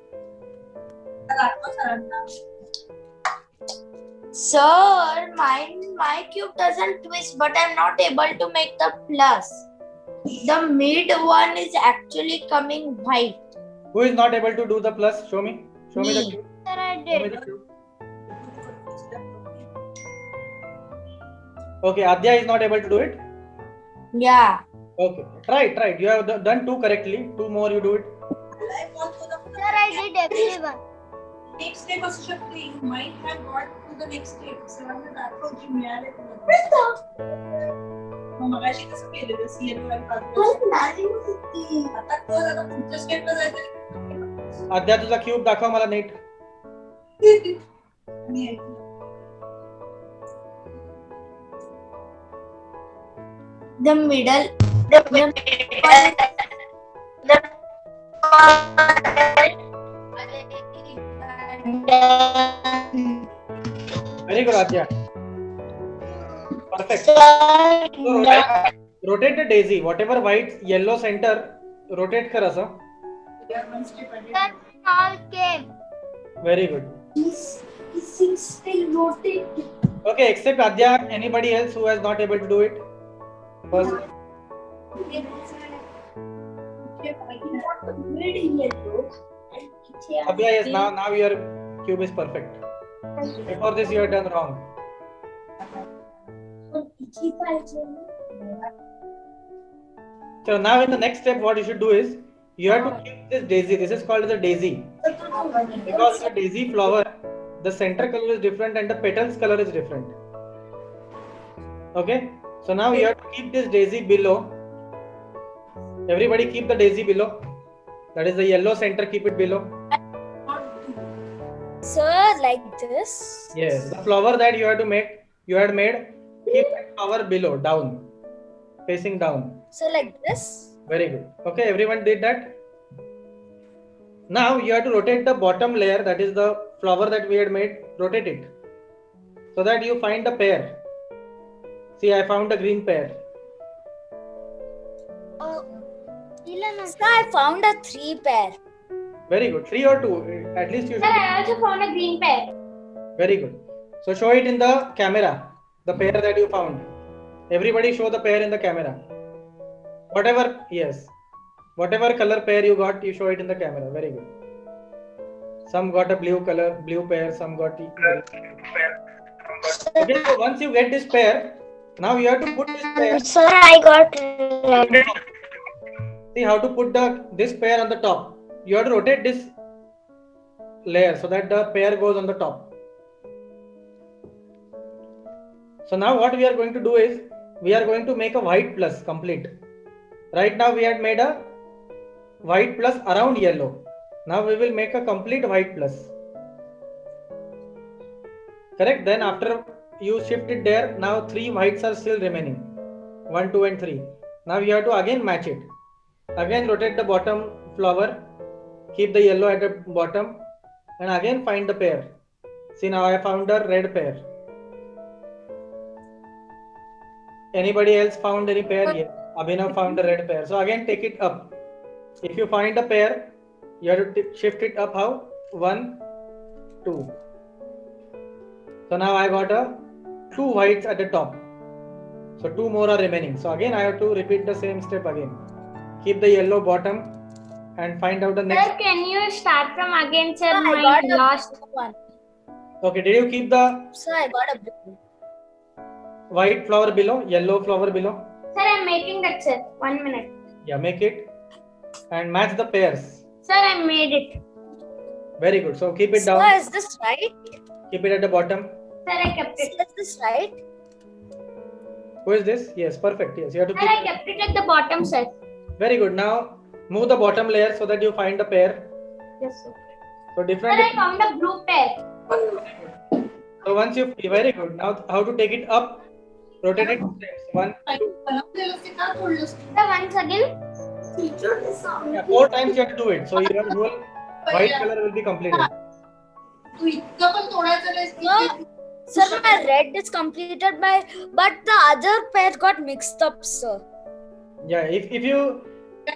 Sir, my cube doesn't twist, but I'm not able to make the plus. The mid one is actually coming white. Who is not able to do the plus? Show me. Show me the Me. cube. sir, I Show me did. the cube. Okay, Adya is not able to do it. Yeah. Okay, try. You have done two correctly. Two more, you do it. Sir, I did everyone. Next step असू शकते you might have got to the next step सरांना दाखवची मिळाले मग मगाशी कसं केलेलं CN आता कर आता पुढच्या स्टेपला जायचं आद्या तुझा क्यूब दाखव मला NEET. The middle. Very good, Adya. Perfect. So rotate the daisy. Whatever white, yellow center, rotate कर असं. Sir, all came. Very good. This is still rotating. Okay, except Adya, anybody else who is not able to do it? First. Abhya, yes, now your cube is perfect. Before this, you have done wrong. So now in the next step, what you should do is you have to keep this daisy. This is called as a daisy. Because the daisy flower, the center color is different and the petals color is different. Okay. So now you have to keep this daisy below. Everybody keep the daisy below. That is the yellow center, keep it below. Sir, like this. Yes, the flower that you have to make, you had made, keep that flower below, down, facing down. So like this. Very good. Okay, everyone did that. Now you have to rotate the bottom layer, that is the flower that we had made, rotate it. So that you find the pair. See, I found a green pair. Sir, I found a 3 pair. Very good. 3 or 2, at least you Sir, should. I also found a green pair. Very good. So show it in the camera, the pair that you found. Everybody show the pair in the camera. Whatever, yes. Whatever color pair you got, you show it in the camera. Very good. Some got a blue color, blue pair, some got Okay, so once you get this pair, now you have to put this pair. Sir, I got red. See how to put this pair on the top. You have to rotate this layer so that the pair goes on the top. So now what we are going to do is we are going to make a white plus complete. Right now we had made a white plus around yellow. Now we will make a complete white plus. Correct? Then after you shift it there, now 3 whites are still remaining. 1, 2 and 3. Now you have to again match it. Again rotate the bottom flower. Keep the yellow at the bottom. And again find the pair. See, now I found a red pair. Anybody else found any pair? Yes. Abhinav found a red pair. So again take it up. If you find a pair, you have to shift it up how? 1, 2. So now I got 2 whites at the top. So 2 more are remaining. So again I have to repeat the same step again. Keep the yellow bottom and find out the next. Sir, can you start from again, sir? I My got a last. blue one. Okay, did you keep the Sir, I got a blue. white flower below, yellow flower below? Sir, I'm making that, sir. 1 minute. Yeah, make it and match the pairs. Sir, I made it. Very good. So keep it Sir, down. is this right? Keep it at the bottom. Sir, I kept Sir, it. is this right? Who is this? Yes, perfect. Yes, you have to Sir, keep I kept it at the bottom, sir. Very good. Now Move the bottom layer so that you find the pair. Yes, sir. So Sir, different. I found a blue pair. So once you very good. Now how to take it up? Rotate it 2 times. 1, 2. Sir, once again. Yeah, 4 times you have to do it. So your whole white color will be completed. तू इतकं पण तोडायचं नाही. Sir, my red is completed but the other pair got mixed up, sir. Yeah, if you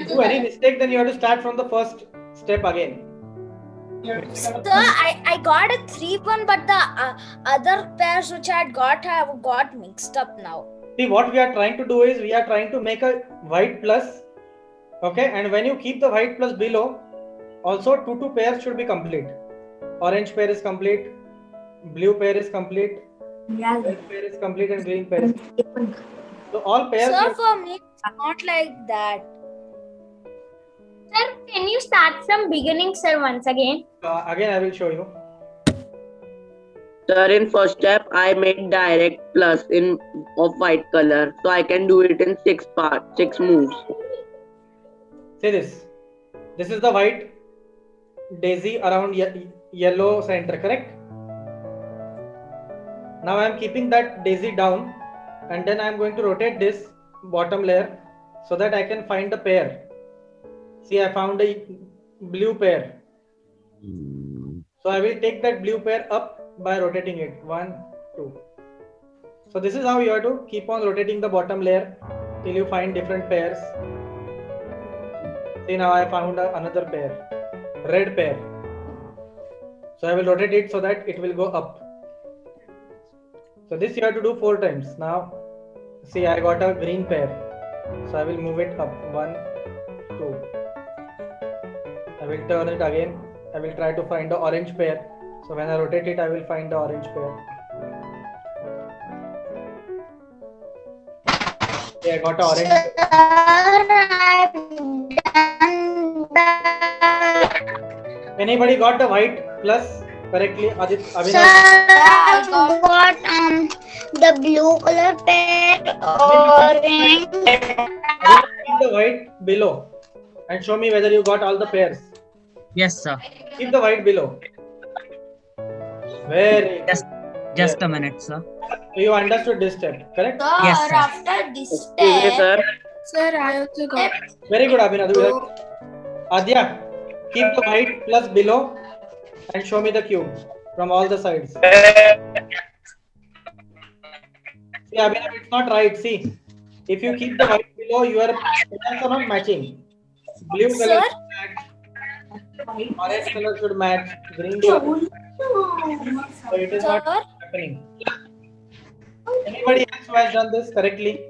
do any mistake, then you have to start from the first step again. Sir, I got a 3-1, but the other pairs which I had got have got mixed up now. See, what we are trying to do is we are trying to make a white plus. Okay, and when you keep the white plus below, also 2 pairs should be complete. Orange pair is complete, blue pair is complete, red pair is complete, and green pair is complete. So all pairs. Sir, for me, it's not like that. Sir, can you start from beginning, sir, once again? Again, I will show you. Sir, in first step, I made direct plus of white color, so I can do it in 6 moves. See this. This is the white daisy around yellow center, correct? Now I am keeping that daisy down, and then I am going to rotate this bottom layer so that I can find the pair. See, I found a blue pair. So I will take that blue pair up by rotating it. 1, 2. So this is how you have to keep on rotating the bottom layer till you find different pairs. See, now I found another pair, red pair. So I will rotate it so that it will go up. So this you have to do 4 times. Now, see, I got a green pair. So I will move it up. 1, 2. I will turn it again. I will try to find the orange pair. So when I rotate it, I will find the orange pair. Okay, I got an orange pair. Anybody got the white plus correctly? Abhinav? I got the blue color pair, orange. Keep the white below and show me whether you got all the pairs. Yes, sir. Keep the white below. Very good. Just a minute, sir. So you understood this step, correct? Sir, Yes, sir. after this Excuse me, step, sir. Sir, I also got. Very good, Abhinav. Adya, keep the white plus below and show me the cube from all the sides. See, Abhinav, it's not right. See, if you keep the white below, your colors are not matching. Blue color should match, orange color should match, green color. So it is not happening. Anybody else who has done this correctly?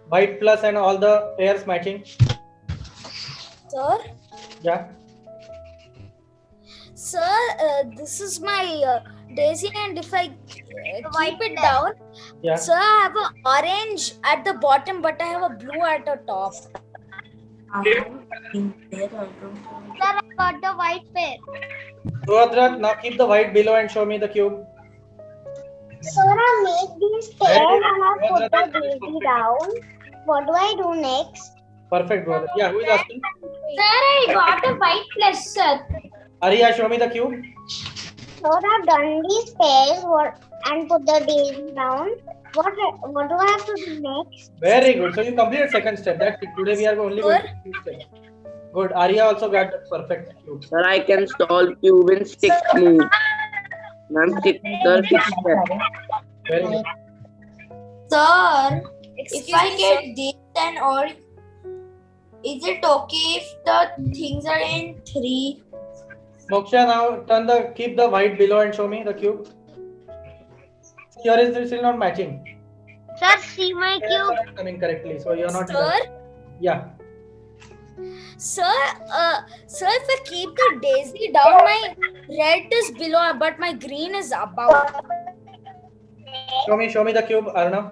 White plus and all the pairs matching? Sir? Yeah. Sir, this is my daisy, and if I keep it down, Yeah. sir, I have an orange at the bottom, but I have a blue at the top. Sir, I got the white pair. Ruadrat, now keep the white below and show me the cube. Sir, I made these pairs and I put the daisy down. What do I do next? Perfect, brother. Yeah, who is asking? Sir, I got a white plus, sir. Arya, show me the cube. Sir, I've done these pairs and put the daisy down. What do I have to do next? Very good. So you completed second step. That's it. Today we are only going to do step. Good. Arya also got the perfect cube. Sir, I can solve cube in 6 moves. Ma'am, 6 steps. Very good. sir, Excuse if I me, get this and all, is it okay if the things are in 3? Moksha, now keep the white below and show me the cube. Here is still not matching. Sir, see my Pairs are not coming correctly, so you're not. Sir? Yeah. Sir, sir, if I keep the daisy down, my red is below, but my green is above. Show me the cube, Arnav.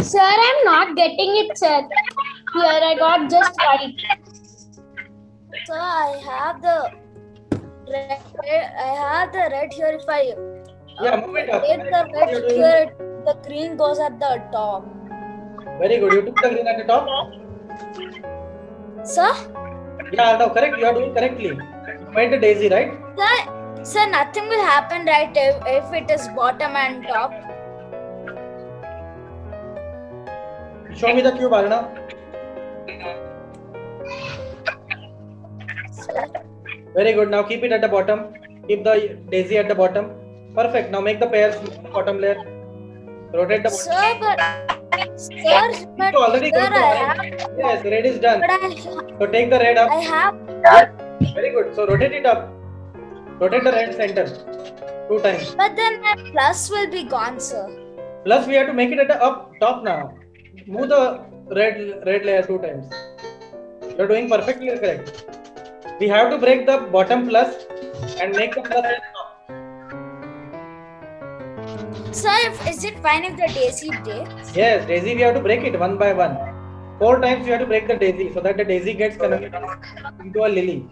Sir, I'm not getting it, sir. Here, I got just white. Sir, I have the red here. If I Yeah, move it up. take the What you're red doing- here, the green goes at the top. Very good. You took the green at the top. Sir? Yeah, Arnav, correct. You are doing correctly. You made the daisy, right? Sir, nothing will happen, right, if it is bottom and top. Show me the cube, Arnav. Very good. Now keep it at the bottom. Keep the daisy at the bottom. Perfect. Now make the pairs bottom layer. Rotate the bottom. Sir, already sir, got the orange. Yes, red is done. So take the red up. I have. Very good. So rotate it up. Rotate the red center 2 times. But then my plus will be gone, sir. Plus we have to make it at the top now. Move the red layer 2 times. You're doing perfectly correct. We have to break the bottom plus and make the plus at the top. Sir, is it fine if the daisy breaks? Yes, daisy we have to break it one by one. 4 times you have to break the daisy so that the daisy gets converted into a lily.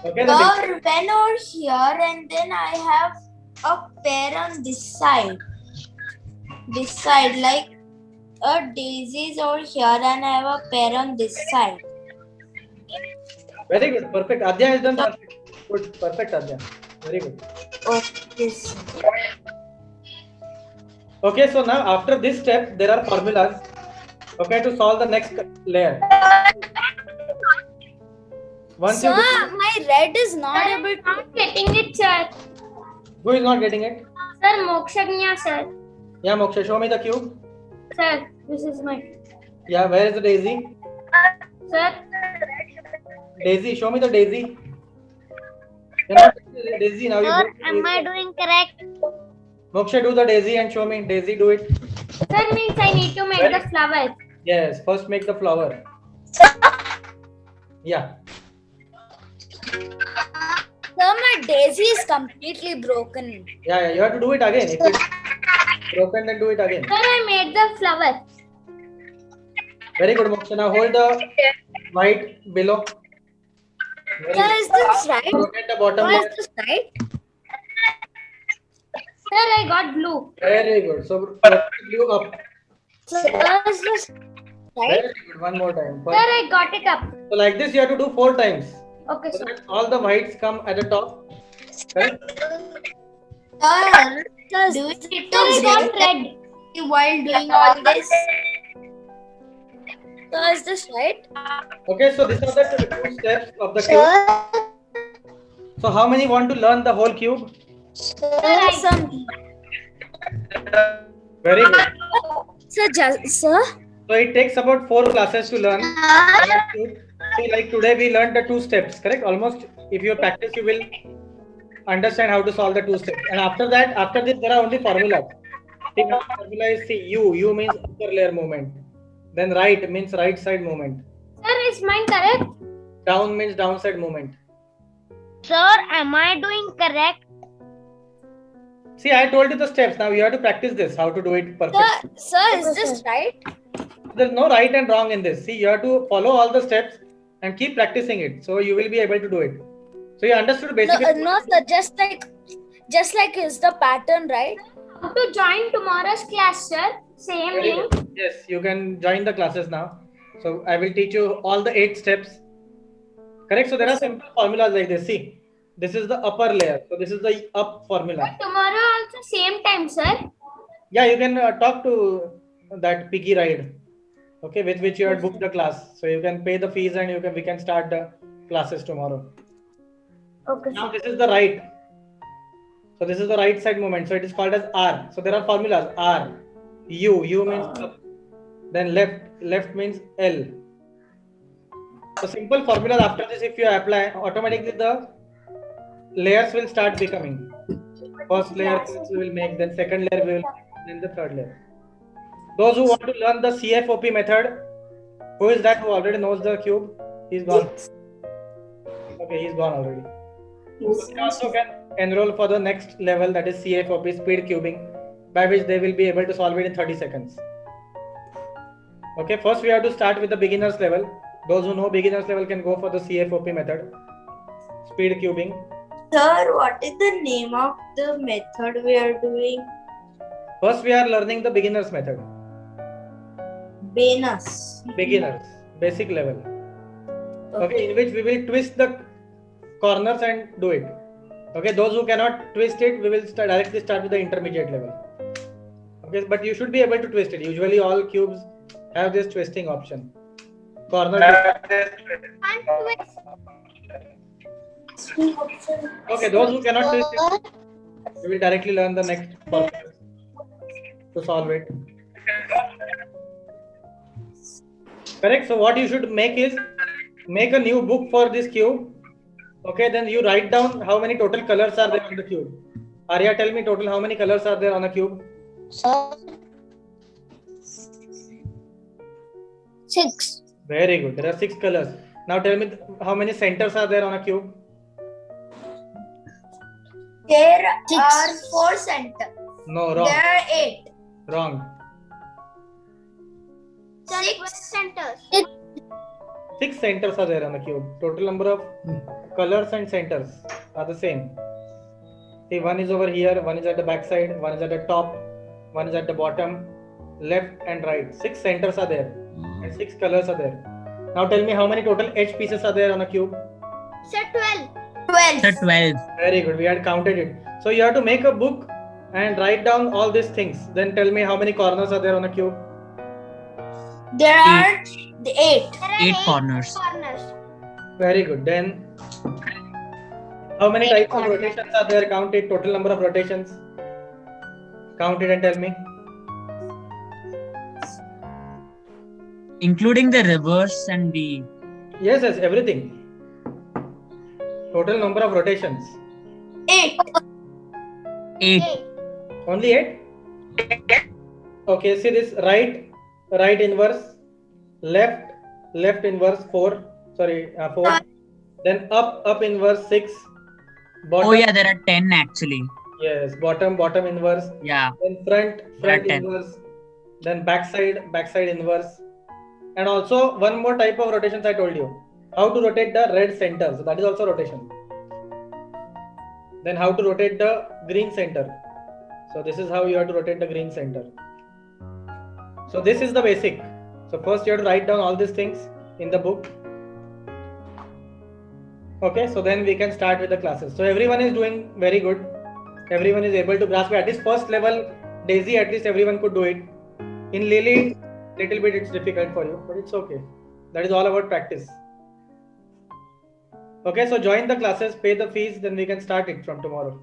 Okay, Sir, when over here and then I have a pair on this side. This side, like a daisy is over here and I have a pair on this side. Very good, perfect. Adya has done perfect. Good, perfect Adya. Very good. Okay, sir. Okay, so now after this step, there are formulas. Okay, to solve the next layer. Once Sir, you my red is not able to. Not getting it, sir. Who is not getting it? Sir, Mokshagnya, sir. Yeah, Moksha, show me the cube. Sir, this is my. Yeah, where is the daisy? Sir, Daisy, show me the daisy. You're not getting the daisy now. Sir, You am I doing correct? Moksha, do the daisy and show me. Daisy, do it. sir means I need to make the flower. Yes, first make the flower. Yeah. Sir, my daisy is completely broken. Yeah, you have to do it again. If it's broken, then do it again. Sir, I made the flower. Very good, Moksha. Now hold the white below. Very Sir, good. is this right? Rotate the bottom Sir, layer. is this right? Sir, I got blue. Very good. So rotate blue up. Sir, is this right? Very good. One more time. Sir, I got it up. So like this, you have to do 4 times. Okay, So sir. that all the whites come at the top. Correct? Sir, Sir, do you need Sir, I to got break red. while doing all this? sir, is this right? Okay, so these are the 2 steps of the cube. So how many want to learn the whole cube? Sir, Very good. sir, So it takes about 4 classes to learn. So like today we learned the 2 steps, correct? Almost if you practice, you will understand how to solve the 2 steps. And after that, after this, there are only formulas. The formula is C. U means upper layer movement. Then right means right side movement. Sir, is mine correct? Down means downside movement. Sir, am I doing correct? See, I told you the steps. Now you have to practice this, how to do it perfectly. sir, is this right? There's no right and wrong in this. See, you have to follow all the steps and keep practicing it. So you will be able to do it. So you understood basically. No, sir, just like is the pattern, right? How to join tomorrow's class, sir? Same Very link. good. Yes, you can join the classes now. So I will teach you all the 8 steps. Correct? So there are simple formulas like this. See, this is the upper layer. So this is the up formula. Tomorrow also same time, sir. Yeah, you can talk to that Piggy Ride. Okay, with which you have booked the class. So you can pay the fees and we can start the classes tomorrow. Okay. Now this is the right. So this is the right side movement. So it is called as R. So there are formulas. R. U means up. Then left means L. So simple formulas after this, if you apply, automatically the layers will start becoming. First layer we will make, then second layer we will make, then the third layer. Those who want to learn the CFOP method, who is that who already knows the cube? He's gone. Okay, he's gone already. So they also can enroll for the next level, that is CFOP, speed cubing, by which they will be able to solve it in 30 seconds. Okay, first we have to start with the beginners level. Those who know beginners level can go for the CFOP method, speed cubing. Sir, what is the name of the method we are doing? First we are learning the beginners method. Beginners, basic level. Okay, in which we will twist the corners and do it. Okay, those who cannot twist it, we will directly start with the intermediate level. Okay, but you should be able to twist it. Usually all cubes have this twisting option. Corner. Okay, those who cannot twist it, we will directly learn the next process to solve it. Correct. So what you should make is make a new book for this cube. Okay, then you write down how many total colors are there on the cube. Arya, tell me total how many colors are there on a cube? 6. Very good. There are 6 colors. Now tell me how many centers are there on a cube? There are 4 centers. No, wrong. There are 8. Wrong. 6 centers. 6 centers are there on the cube. Total number of colors and centers are the same. See, one is over here, one is at the back side, one is at the top, one is at the bottom, left and right. 6 centers are there and 6 colors are there. Now tell me how many total edge pieces are there on a cube? Sir, 12. 12. Sir, 12. Very good. We had counted it. So you have to make a book and write down all these things. Then tell me how many corners are there on a cube? There are 8. 8 corners. Very good. Then how many types of rotations are there? Count it. Total number of rotations. Count it and tell me. Including the reverse and the... Yes, everything. Total number of rotations. 8. 8. Only 8? Okay, see this right inverse, left inverse 4. 4. Then up inverse 6. Bottom, Oh yeah, there are 10 actually. yes, bottom inverse. Yeah. Then front There are 10. inverse. Then backside inverse. And also one more type of rotations I told you. How to rotate the red center. So that is also rotation. Then how to rotate the green center. So this is how you have to rotate the green center. So this is the basic. So first you have to write down all these things in the book. Okay, so then we can start with the classes. So everyone is doing very good. Everyone is able to grasp it. At least first level, Daisy, at least everyone could do it. In Lily, little bit it's difficult for you, but it's okay. That is all about practice. Okay, so join the classes, pay the fees, then we can start it from tomorrow.